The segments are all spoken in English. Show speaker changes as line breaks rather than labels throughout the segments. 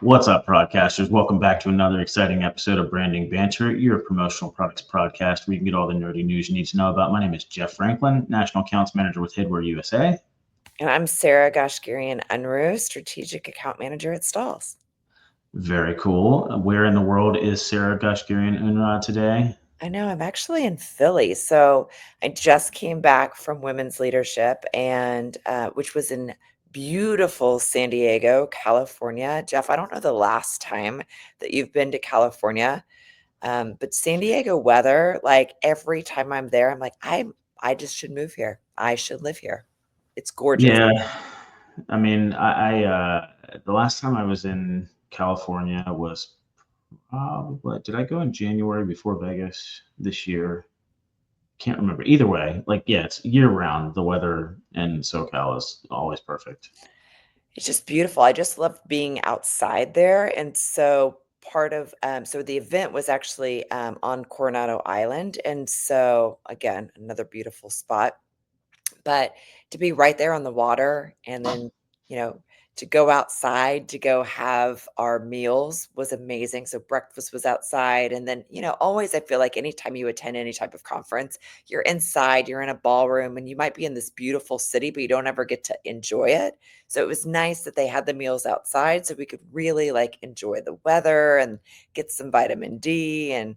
What's up, broadcasters? Welcome back to another exciting episode of Branding Banter, your promotional products podcast where you can get all the nerdy news you need to know about. My name is Jeff Franklin, National Accounts Manager with Hidware USA.
And I'm Sarah Gashgirian Unruh, Strategic Account Manager at Stalls.
Very cool. Where in the world is Sarah Gashgirian Unrad today?
I know I'm actually in Philly. So I just came back from women's leadership and which was in beautiful San Diego, California. Jeff, I don't know the last time that you've been to California. But San Diego weather, like every time I'm there, I'm like, I just should move here. I should live here. It's gorgeous.
Yeah, I mean, the last time I was in California was what did I go in January before Vegas this year? Can't remember. Either way, it's year round. The weather in SoCal is always perfect.
It's just beautiful. I just love being outside there, and so part of so the event was actually, on Coronado Island, and so, again, another beautiful spot. But to be right there on the water and then, you know, to go outside to go have our meals was amazing. So breakfast was outside. And then, always I feel like anytime you attend any type of conference, you're inside, you're in a ballroom, and you might be in this beautiful city, but you don't ever get to enjoy it. So it was nice that they had the meals outside so we could really like enjoy the weather and get some vitamin D and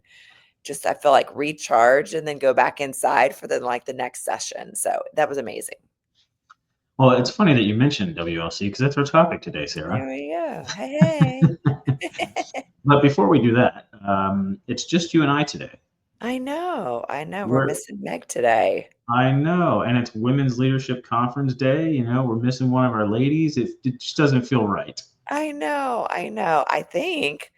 just I feel like recharge and then go back inside for the next session. So that was amazing.
Well, it's funny that you mentioned WLC because that's our topic today, Sarah.
There we go. Hey, hey.
But before we do that, it's just you and I today.
I know. I know. We're
We're,
missing Meg today.
I know, and it's Women's Leadership Conference Day. We're missing one of our ladies. It just doesn't feel right.
I know. I know. I think,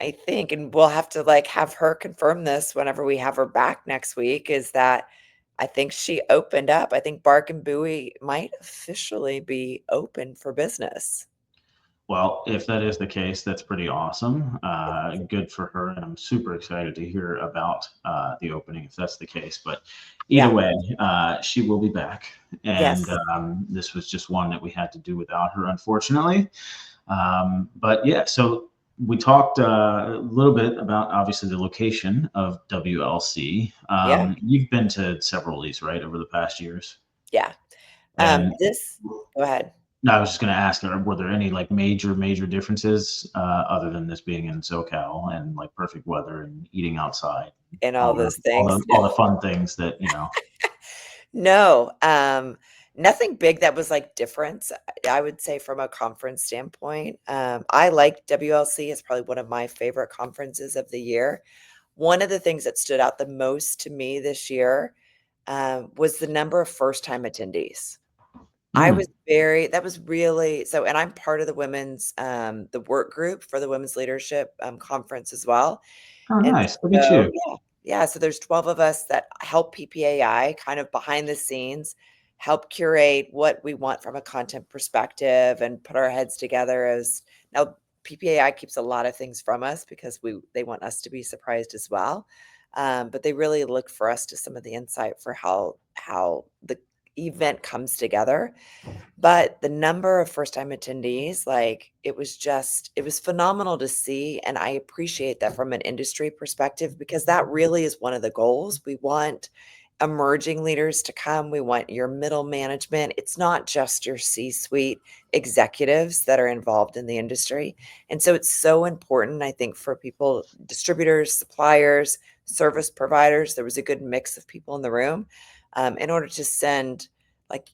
and we'll have to like have her confirm this whenever we have her back next week, is that I think she opened up. I think Bark and Bowie might officially be open for business.
Well, if that is the case, that's pretty awesome. Good for her, and I'm super excited to hear about the opening if that's the case. But either
Yeah.
way, she will be back, and
Yes.
this was just one that we had to do without her, unfortunately. But yeah, so we talked a little bit about obviously the location of WLC.
Yeah.
You've been to several of these, right, over the past years?
Yeah.
And
This Go ahead.
no, I was just going to ask, were there any like major differences other than this being in SoCal and like perfect weather and eating outside,
And all
all the
those things.
all the fun things that
No, nothing big that was, like, different, I would say from a conference standpoint. I like WLC, it's probably one of my favorite conferences of the year. One of the things that stood out the most to me this year, was the number of first-time attendees. I
Mm.
was very that was really so and I'm part of the work group for the Women's Leadership, Conference as well,
Oh,
and
nice. Look at
so
you.
yeah, so there's 12 of us that help PPAI kind of behind the scenes, help curate what we want from a content perspective and put our heads together as now PPAI keeps a lot of things from us because they want us to be surprised as well. But they really look for us to some of the insight for how the event comes together. But the number of first-time attendees, like, it was phenomenal to see, and I appreciate that from an industry perspective because that really is one of the goals. We want emerging leaders to come, we want your middle management. It's not just your C-suite executives that are involved in the industry, and so it's so important, I think, for people distributors, suppliers, service providers, there was a good mix of people in the room, in order to send, like,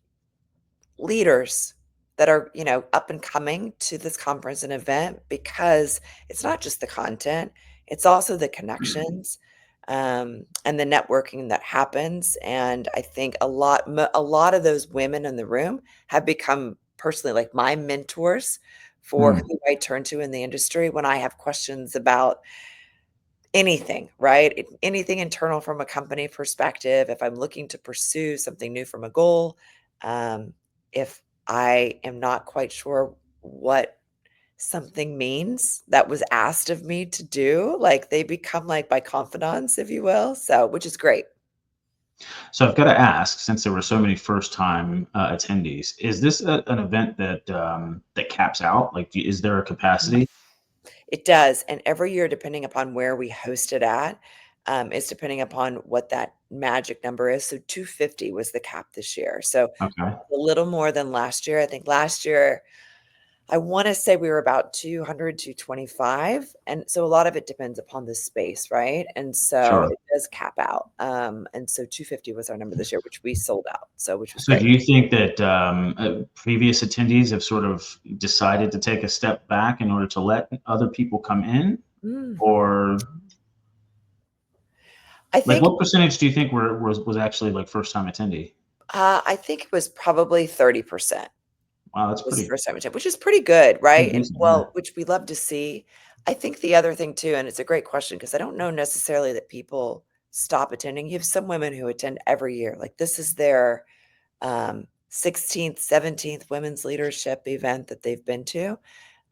leaders that are, up and coming to this conference and event because it's not just the content, it's also the connections, and the networking that happens. And I think a lot of those women in the room have become personally like my mentors for
Mm.
who I turn to in the industry when I have questions about anything, right? Anything internal from a company perspective, if I'm looking to pursue something new from a goal, if I am not quite sure what something means that was asked of me to do, like they become like my confidants, if you will. So, which is great.
So I've got to ask, since there were so many first-time attendees, is this an event that that caps out? Like, is there a capacity?
It does, and every year, depending upon where we host it at, is depending upon what that magic number is. So 250 was the cap this year. So
Okay,
a little more than last year. I think last year, I wanna say we were about 200, 225, and so a lot of it depends upon the space, right? And so
sure.
it does cap out, and so 250 was our number this year, which we sold out, so which was
So
great.
do you think that previous attendees have sort of decided to take a step back in order to let other people come in?
Mm.
Or
I
like
think
what percentage do you think was actually like first time attendee?
I think it was probably 30%.
Wow, that's
Was the
pretty
first time we which is pretty good,
pretty
right? And
decent, yeah.
well, which we love to see. I think the other thing too, and it's a great question because I don't know necessarily that people stop attending. You have some women who attend every year. Like this is their 16th, 17th women's leadership event that they've been to,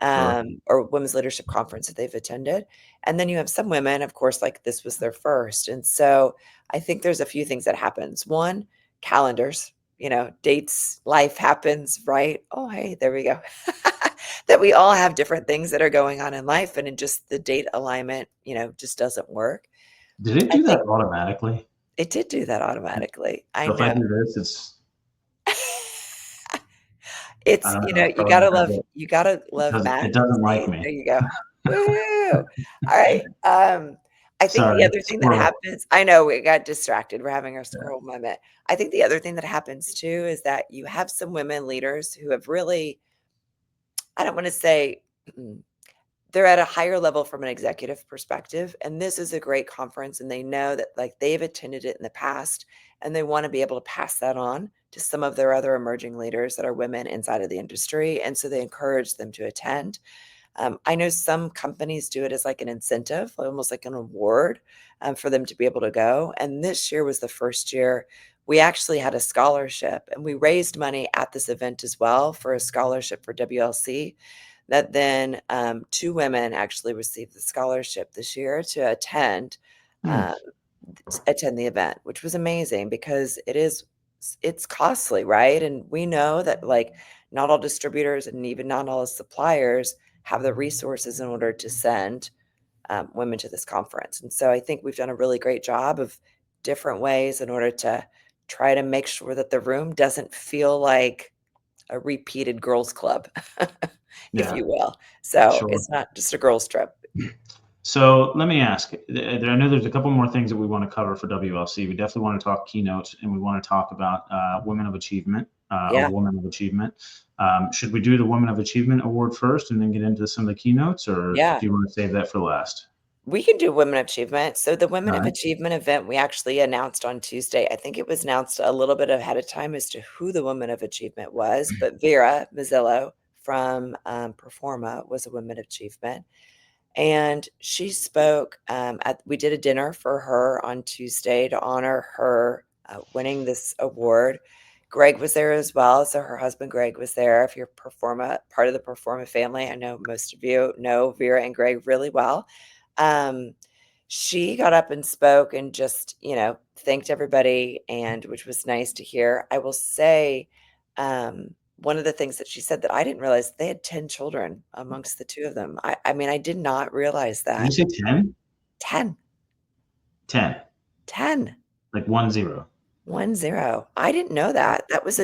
Sure.
or women's leadership conference that they've attended. And then you have some women, of course, like this was their first. And so I think there's a few things that happens. One, calendars, dates, life happens, right? Oh, hey, there we go. That we all have different things that are going on in life, and it just the date alignment, just doesn't work.
Did it
I
do that
think
automatically?
it did do that automatically. I
So if I
know.
do this, it's I
It's
don't know, it's
you
probably
gotta
not gonna
love
get
you gotta love
it
math to
doesn't like
see
me.
there you go. Woo! Alright, I think the
Sorry,
other thing that
squirrel.
happens I know we got distracted, we're having our squirrel moment. I think the other thing that happens too is that you have some women leaders who have really I don't wanna say they're at a higher level from an executive perspective, and this is a great conference, and they know that, like, they've attended it in the past, and they wanna be able to pass that on to some of their other emerging leaders that are women inside of the industry, and so they encourage them to attend. I know some companies do it as, like, an incentive, almost like an award, for them to be able to go, and this year was the first year we actually had a scholarship, and we raised money at this event as well for a scholarship for WLC that then, 2 women actually received the scholarship this year to
Hmm,
um, attend the event, which was amazing because it's costly, right? And we know that, like, not all distributors and even not all suppliers have the resources in order to send, women to this conference, and so I think we've done a really great job of different ways in order to try to make sure that the room doesn't feel like a repeated girls' club, if
yeah,
you will. So,
sure.
it's not just a girls' trip.
So let me ask, I know there's a couple more things that we want to cover for WLC. We definitely want to talk keynotes and we want to talk about Women of Achievement or
Yeah,
Women of Achievement. Should we do the Women of Achievement award first and then get into some of the keynotes, or
yeah.
do you want to save that for last?
We can do Women of Achievement. So, the Women
All
of
right.
Achievement event, we actually announced on Tuesday. I think it was announced a little bit ahead of time as to who the Woman of Achievement was, but Vera Mazzillo from, Performa was a Woman of Achievement. And she spoke, at we did a dinner for her on Tuesday to honor her, winning this award. Greg was there as well, so her husband Greg was there. If you're part of the Performa family, I know most of you know Vera and Greg really well. Um, she got up and spoke and just, thanked everybody, and which was nice to hear. I will say, one of the things that she said that I didn't realize, they had 10 children amongst the 2 of them. I mean, I did not realize
Did you
that.
say 10?
10,
10,
10,
like 1-0.
1-0. I didn't know that. That was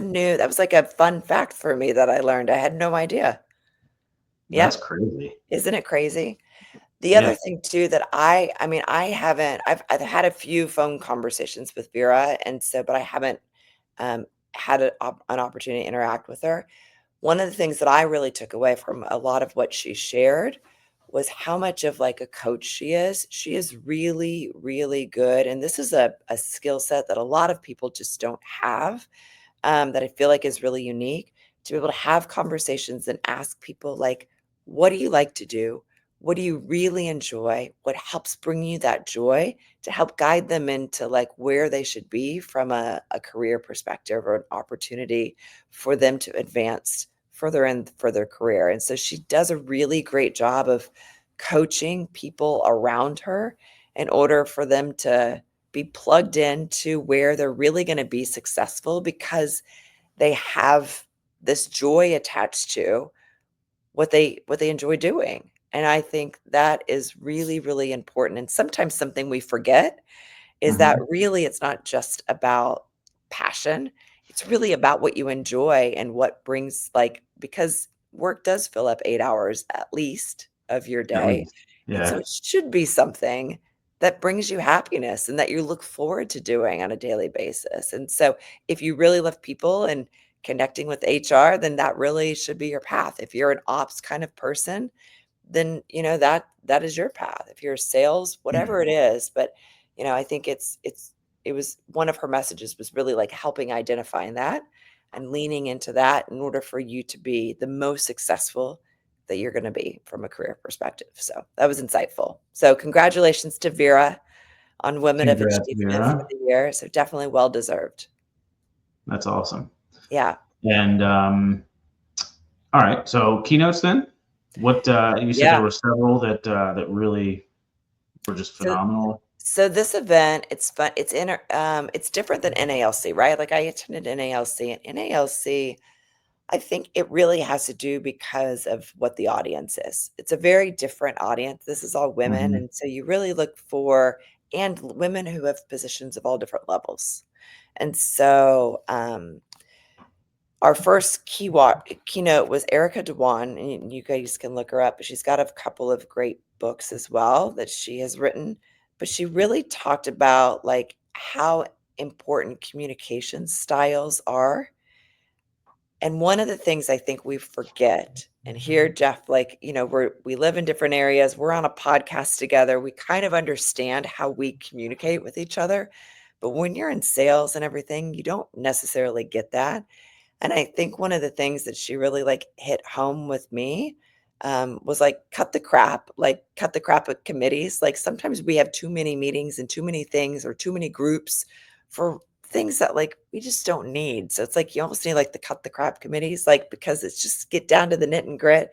like a fun fact for me that I learned. I had no idea.
That's
Yep.
crazy.
Isn't it crazy? The
Yeah.
other thing too that I mean, I haven't I've had a few phone conversations with Vera, and so but I haven't, um, had an opportunity to interact with her. One of the things that I really took away from a lot of what she shared was how much of, like, a coach she is. She is really, really good, and this is a skill set that a lot of people just don't have, that I feel like is really unique, to be able to have conversations and ask people, like, "What do you like to do? What do you really enjoy? What helps bring you that joy?" To help guide them into, like, where they should be from a career perspective or an opportunity for them to advance further for their career, and so she does a really great job of coaching people around her in order for them to be plugged into where they're really gonna be successful because they have this joy attached to what they enjoy doing. And I think that is really, really important, and sometimes something we forget is that
Mhm.
really it's not just about passion, it's really about what you enjoy and what brings like because work does fill up 8 hours at least of your
At
day,
least.
and so
Yeah.
it should be something that brings you happiness and that you look forward to doing on a daily basis, and so if you really love people and connecting with HR, then that really should be your path. If you're an ops kind of person, then, that is your path. If you're sales, whatever it is, but, I think it was one of her messages was really, like, helping identifying that and leaning into that in order for you to be the most successful that you're gonna be from a career perspective, so that was insightful. So congratulations to Vera on Women of
Congrats,
Achievement for
Vera.
the year, so definitely well deserved.
That's awesome.
Yeah.
And, all right, so keynotes then? You said there
Yeah.
were several that really were just
So
phenomenal?
So this event, it's fun. It's different than NALC, right? Like I attended NALC, and NALC, I think it really has to do because of what the audience is. It's a very different audience. This is all women,
Mhm.
and so you really look for women who have positions of all different levels. And so, our first keynote was Erica Dewan, and you guys can look her up, but she's got a couple of great books as well that she has written, but she really talked about, like, how important communication styles are, and one of the things I think we forget and here, Jeff, like, we live in different areas, we're on a podcast together, we kind of understand how we communicate with each other, but when you're in sales and everything, you don't necessarily get that. And I think one of the things that she really, like, hit home with me, was, like, cut the crap at committees. Like, sometimes we have too many meetings and too many things or too many groups for things that, like, we just don't need. So it's like you almost need, like, the cut the crap committees, like, because it's just get down to the knit and grit,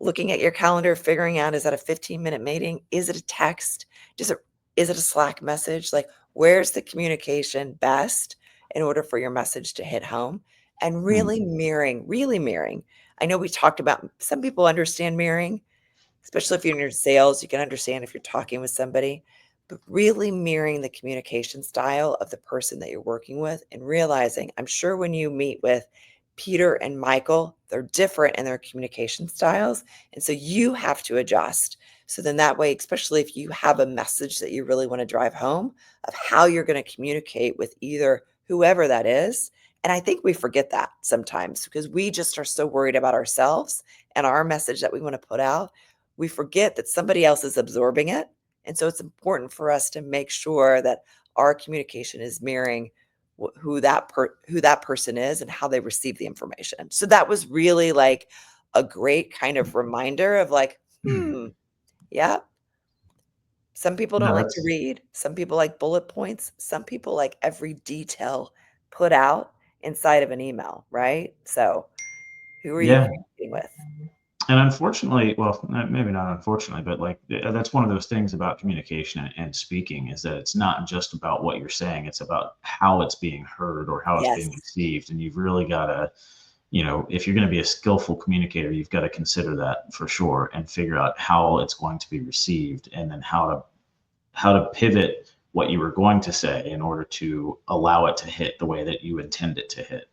looking at your calendar, figuring out, is that a 15-minute meeting? Is it a text? Does it is it a Slack message? Like, where's the communication best in order for your message to hit home? And
Mm.
really mirroring. I know we talked about some people understand mirroring, especially if you're in your sales, you can understand if you're talking with somebody, but really mirroring the communication style of the person that you're working with and realizing, I'm sure when you meet with Peter and Michael, they're different in their communication styles. And so you have to adjust. So then that way, especially if you have a message that you really want to drive home of how you're going to communicate with either whoever that is. And I think we forget that sometimes because we just are so worried about ourselves and our message that we want to put out, we forget that somebody else is absorbing it. And so it's important for us to make sure that our communication is mirroring who that person is and how they receive the information. So that was really like a great kind of reminder of like, yeah, some people don't
No,
like to
that's
read, some people like bullet points, some people like every detail put out inside of an email, right? So who are you
yeah.
communicating with?
And unfortunately, well, maybe not unfortunately, but like that's one of those things about communication and speaking is that it's not just about what you're saying; it's about how it's being heard or how it's being
Yes,
received. And you've really got to, if you're going to be a skillful communicator, you've got to consider that for sure and figure out how it's going to be received, and then how to pivot what you were going to say in order to allow it to hit the way that you intend it to hit.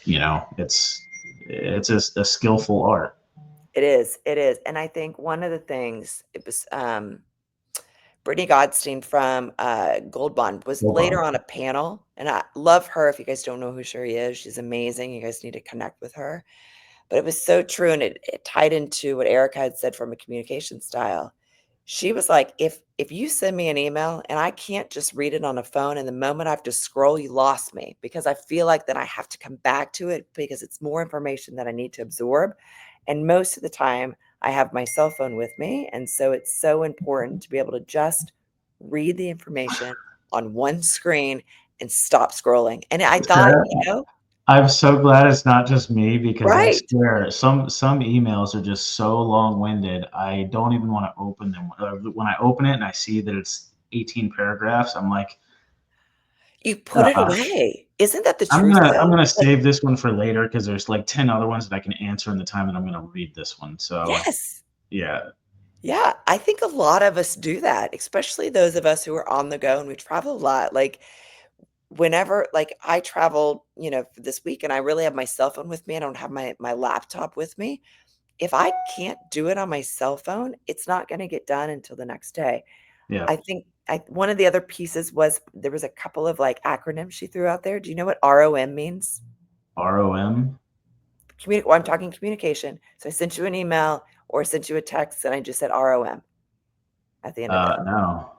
It's a skillful art.
it is, and I think one of the things it was, Brittany Godstein from, Gold Bond was
Hold
later
on.
on a panel, and I love her. If you guys don't know who she is, she's amazing. You guys need to connect with her. But it was so true, and it tied into what Erica had said from a communication style. She was like, "If you send me an email and I can't just read it on a phone, and the moment I have to scroll, you lost me because I feel like then I have to come back to it because it's more information that I need to absorb." And most of the time, I have my cell phone with me, and so it's so important to be able to just read the information on one screen and stop scrolling. And I thought,
Sarah, I'm so glad it's not just me because I
right.
swear some emails are just so long-winded. I don't even want to open them. When I open it and I see that it's 18 paragraphs, I'm like,
You put it
uh,
away. Isn't that the
I'm
truth,
gonna I'm
though?
gonna
Like,
save this one for later because there's like 10 other ones that I can answer in the time that I'm gonna read this one. So
yes.
yeah.
Yeah, I think a lot of us do that, especially those of us who are on the go and we travel a lot. Like whenever like I travel, for this week and I really have my cell phone with me. I don't have my laptop with me. If I can't do it on my cell phone, it's not going to get done until the next day.
Yeah.
I think one of the other pieces was there was a couple of like acronyms she threw out there. Do you know what ROM means?
ROM?
Well, I'm talking communication. So I sent you an email or sent you a text and I just said ROM at the end of it.
No.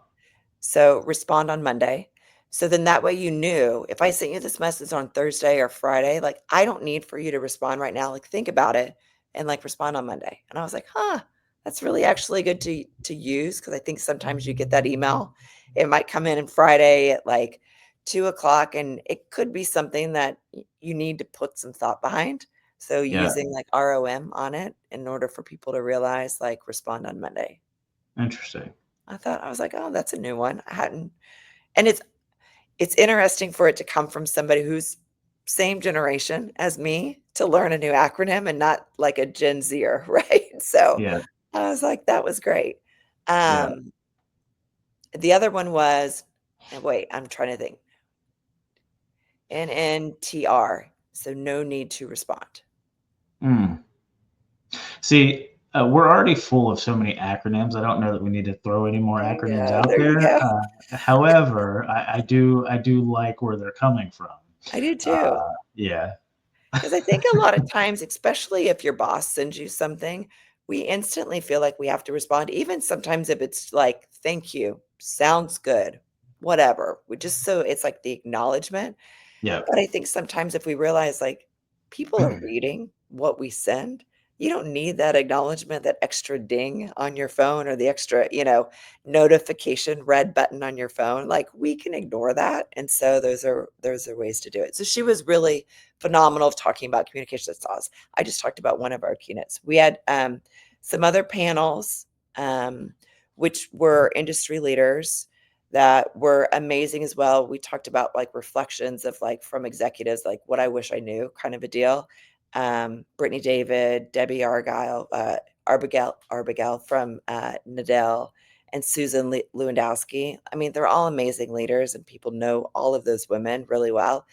So respond on Monday. So then that way you knew if I sent you this message on Thursday or Friday, like I don't need for you to respond right now. Like think about it and like respond on Monday. And I was like, huh, that's really actually good to use because I think sometimes you get that email. It might come in on Friday at like 2 o'clock and it could be something that you need to put some thought behind. So
Yeah.
using like ROM on it in order for people to realize like respond on Monday.
Interesting.
I was like, oh, that's a new one. I hadn't and it's interesting for it to come from somebody who's same generation as me to learn a new acronym and not like a Gen Zer, right? So,
Yeah.
I was like, "That was great."
Yeah.
Um, the other one was wait, I'm trying to think. NNTR, so no need to respond.
Mm. See, we're already full of so many acronyms. I don't know that we need to throw any more acronyms
Yeah,
out
there you
there.
go.
However, I do like where they're coming from.
I do too.
Uh, yeah.
'Cause I think a lot of times, especially if your boss sends you something, we instantly feel like we have to respond, even sometimes if it's like, "Thank you, sounds good," whatever. We just so it's like the acknowledgement.
Yeah.
But I think sometimes if we realize, like, people are reading what we send, you don't need that acknowledgement, that extra ding on your phone or the extra, notification red button on your phone. Like, we can ignore that, and so those are ways to do it. So she was really phenomenal of talking about communication styles. I just talked about one of our keynotes. We had, some other panels, um, which were industry leaders that were amazing as well. We talked about like reflections of like from executives, like what I wish I knew kind of a deal. Brittany David, Debbie Argyle, Arbogel from Nadell, and Susan Lewandowski. I mean, they're all amazing leaders, and people know all of those women really well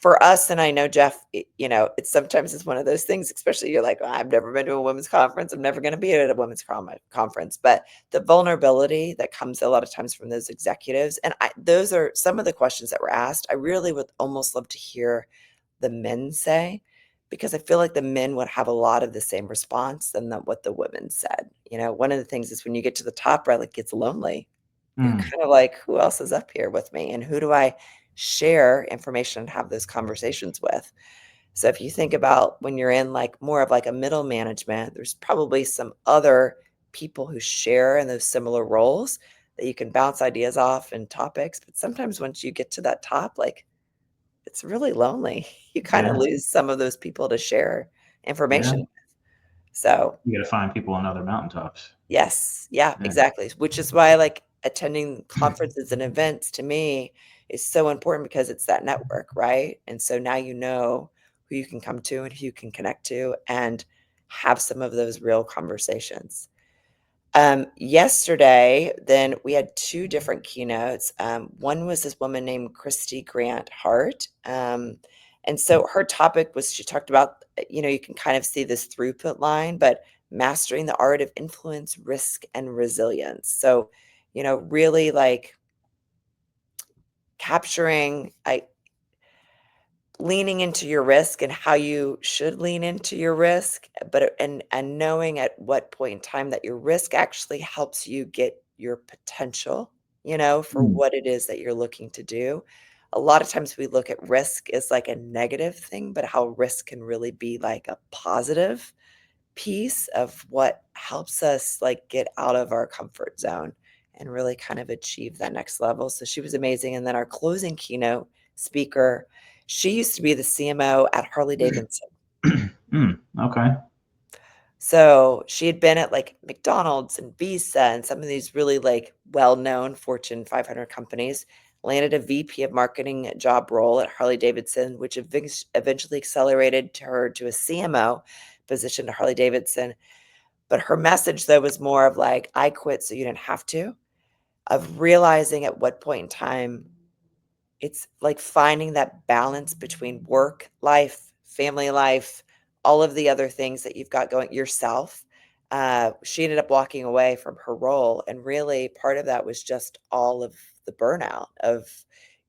for us, and I know Jeff, it's sometimes it's one of those things, especially you're like, "Well, I've never been to a women's conference. I'm never going to be at a women's conference." But the vulnerability that comes a lot of times from those executives, and those are some of the questions that were asked. I really would almost love to hear the men say, because I feel like the men would have a lot of the same response than what the women said. One of the things is when you get to the top, right, like it gets lonely. You're
Mm.
kind of like, "Who else is up here with me, and who do I share information and have those conversations with?" So if you think about when you're in, like, more of, like, a middle management, there's probably some other people who share in those similar roles that you can bounce ideas off and topics, but sometimes once you get to that top, like, it's really lonely. You kinda
Yeah.
lose some of those people to share
Yeah.
information with. So
You got to find people on other mountaintops.
yes, yeah,
Yeah.
exactly, which is why, like, attending conferences and events to me is so important because it's that network, right? And so now you know who you can come to and who you can connect to and have some of those real conversations. Yesterday, then we had 2 different keynotes. One was this woman named Christy Grant Hart, and so her topic was she talked about, you can kind of see this throughput line, but mastering the art of influence, risk, and resilience. So, really, like, capturing leaning into your risk and how you should lean into your risk, but and knowing at what point in time that your risk actually helps you get your potential, for
Mm.
what it is that you're looking to do. A lot of times we look at risk as like a negative thing, but how risk can really be like a positive piece of what helps us like get out of our comfort zone and really kind of achieve that next level. So she was amazing. And then our closing keynote speaker, she used to be the CMO at Harley Davidson.
Mm. Okay.
So she had been at like McDonald's and Visa and some of these really like well-known Fortune 500 companies, landed a VP of marketing job role at Harley Davidson, which eventually accelerated to her to a CMO position at Harley Davidson. But her message, though, was more of like, "I quit so you didn't have to," of realizing at what point in time it's like finding that balance between work life, family life, all of the other things that you've got going yourself. She ended up walking away from her role, and really part of that was just all of the burnout of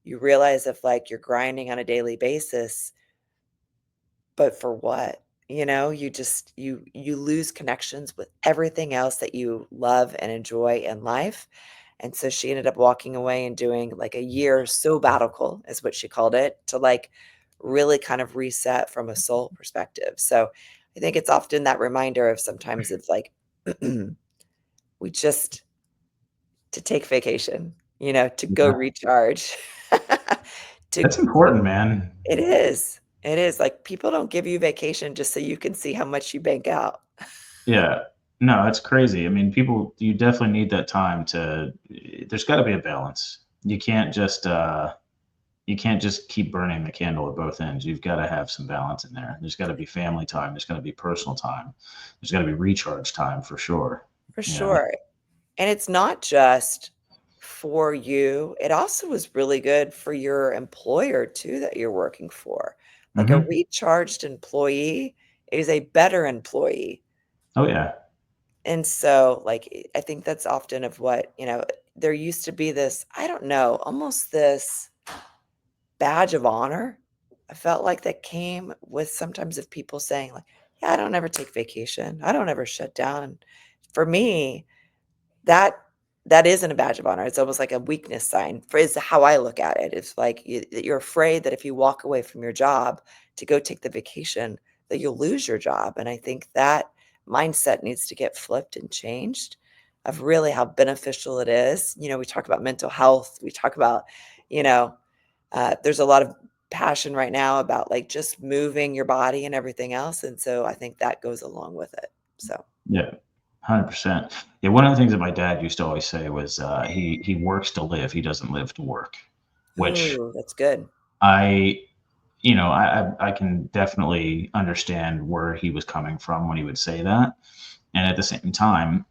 you realize if like you're grinding on a daily basis, but for what? You know, you just you lose connections with everything else that you love and enjoy in life. And so she ended up walking away and doing like a year sabbatical is what she called it, to like really kind of reset from a soul perspective. So I think it's often that reminder of sometimes it's like we just to take vacation, you know, to go
Yeah.
recharge. to
That's important, man.
It is. It is like people don't give you vacation just so you can see how much you bank out.
Yeah. No, it's crazy. I mean, people, you definitely need that time to, there's got to be a balance. You can't just keep burning the candle at both ends. You've got to have some balance in there. There's got to be family time. There's got to be personal time. There's got to be recharge time for sure.
For
You know?
sure. And it's not just for you, it also is really good for your employer too that you're working for. Like a
Hmm.
recharged employee is a better employee.
Oh yeah.
And so, like, I think that's often of what, you know, there used to be this, I don't know, almost this badge of honor. I felt like that came with sometimes of people saying, like, yeah, I don't ever take vacation. I don't ever shut down. And for me, that that isn't a badge of honor, it's almost like a weakness sign for is how I look at it. It's like that you're afraid that if you walk away from your job to go take the vacation, that you'll lose your job, and I think that mindset needs to get flipped and changed of really how beneficial it is. You know, we talk about mental health, we talk about, you know, there's a lot of passion right now about, like, just moving your body and everything else, and so I think that goes along with it, so
Yeah. 100%. Yeah. One of the things that my dad used to always say was, he works to live. He doesn't live to work, which
ooh, that's good.
I, I can definitely understand where he was coming from when he would say that. And at the same time,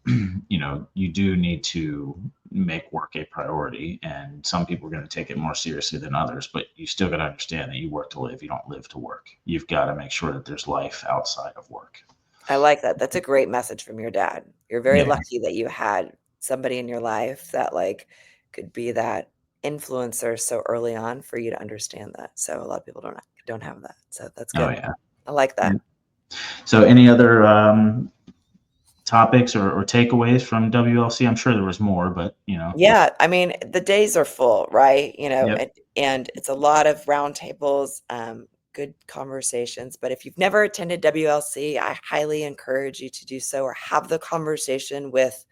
you do need to make work a priority. And some people are going to take it more seriously than others, but you still got to understand that you work to live. You don't live to work. You've got to make sure that there's life outside of work.
I like that. That's a great message from your dad. You're very
Yeah.
lucky that you had somebody in your life that, like, could be that influencer so early on for you to understand that. So a lot of people don't have that. So that's
Oh,
good.
yeah.
I like
Yeah.
that.
So, any other topics or takeaways from WLC? I'm sure there was more, but
Yeah, I mean, the days are full, right? You know,
yep.
and it's a lot of roundtables, good conversations. But if you've never attended WLC, I highly encourage you to do so or have the conversation with,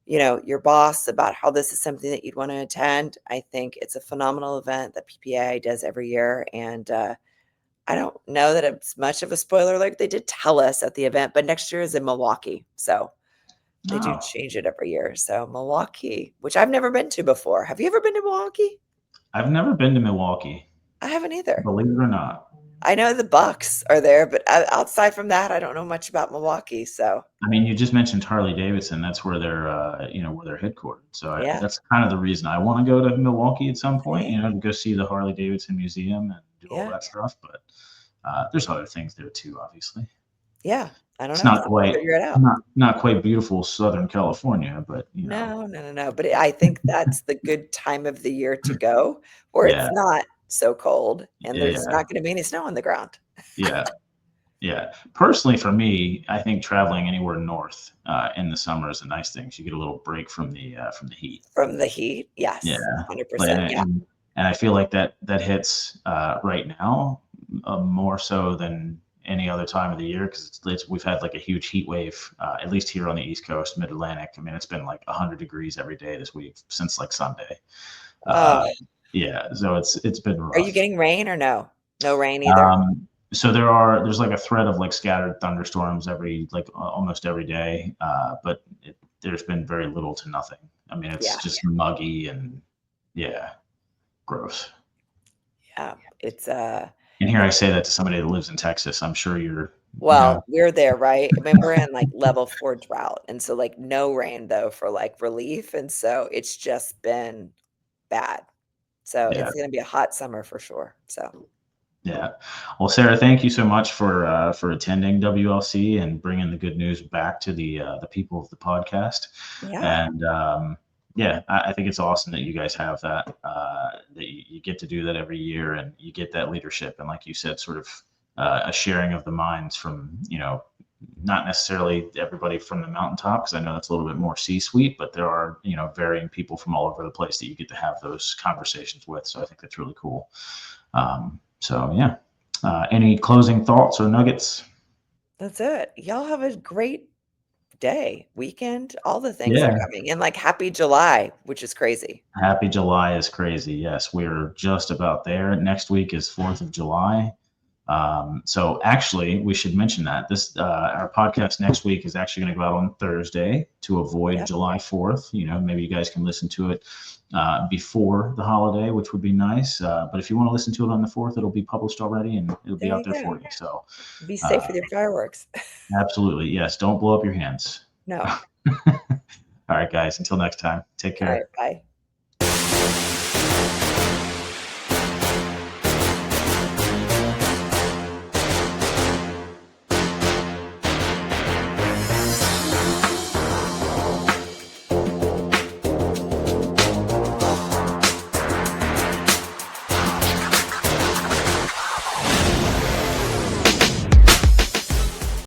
you know, your boss about how this is something that you'd want to attend. I think it's a phenomenal event that PPAI does every year. And I don't know that it's much of a spoiler alert. They did tell us at the event, but next year is in Milwaukee. So they do
Oh,
change it every year. So Milwaukee, which I've never been to before. Have you ever been to Milwaukee?
I've never been to Milwaukee,
I haven't either.
believe it or not.
I know the Bucks are there, but outside from that, I don't know much about Milwaukee. So
I mean, you just mentioned Harley Davidson. That's where where they're headquartered. So
yeah,
that's kind of the reason I want to go to Milwaukee at some point.
see,
To go see the Harley Davidson Museum and do all
yeah,
that stuff. But there's other things there too. Obviously,
yeah. I don't
it's
know.
not
So we'll
quite
figure it out.
not quite beautiful Southern California, but
No, no, no, no, but I think that's the good time of the year to go, where
yeah,
it's not so cold and there's
yeah,
not gonna be any snow on the ground.
yeah. Yeah. Personally, for me, I think traveling anywhere north in the summer is a nice thing. So you get a little break from the heat.
From the heat,
Yeah.
yes,
Like,
100%, yeah.
and I feel like that hits right now more so than any other time of the year because we've had like a huge heat wave, at least here on the East Coast, Mid Atlantic. I mean, it's been like 100 degrees every day this week since like Sunday. Uh,
Oh,
yeah, so it's been
are you
rough.
getting rain or no? No rain either?
So there's like a threat of like scattered thunderstorms every like almost every day, but there's been very little to nothing. I mean, it's
Yeah,
just muggy and yeah, gross.
yeah, it's,
And here I say that to somebody that lives in Texas. I'm sure you're Yeah.
Well, we're there, right? I mean, we're in, like, level 4 drought, and so, like, no rain, though, for, like, relief, and so it's just been bad. So
Yeah.
it's gonna be a hot summer for sure, so
Yeah. Well, Sarah, thank you so much for attending WLC and bringing the good news back to the people of the podcast.
yeah.
And yeah, I think it's awesome that you guys have that that you get to do that every year, and you get that leadership, and like you said, sort of a sharing of the minds from not necessarily everybody from the mountaintop, because I know that's a little bit more C-suite, but there are varying people from all over the place that you get to have those conversations with. So I think that's really cool. So yeah, any closing thoughts or nuggets?
That's it. Y'all have a great day, weekend, all the things are
Yeah,
coming, and, like, happy July, which is crazy.
happy July is crazy. Yes, we're just about there. Next week is 4th of July. So actually, we should mention that this our podcast next week is actually going to go out on Thursday to avoid
Yep,
July 4th. Maybe you guys can listen to it before the holiday, which would be nice. But if you want to listen to it on the 4th, it'll be published already and it'll be
there
out
you
there
go.
for you. So
Be safe
uh,
with your fireworks.
absolutely, yes. Don't blow up your hands.
No.
All right, guys. Until next time, take
Alright,
care.
bye.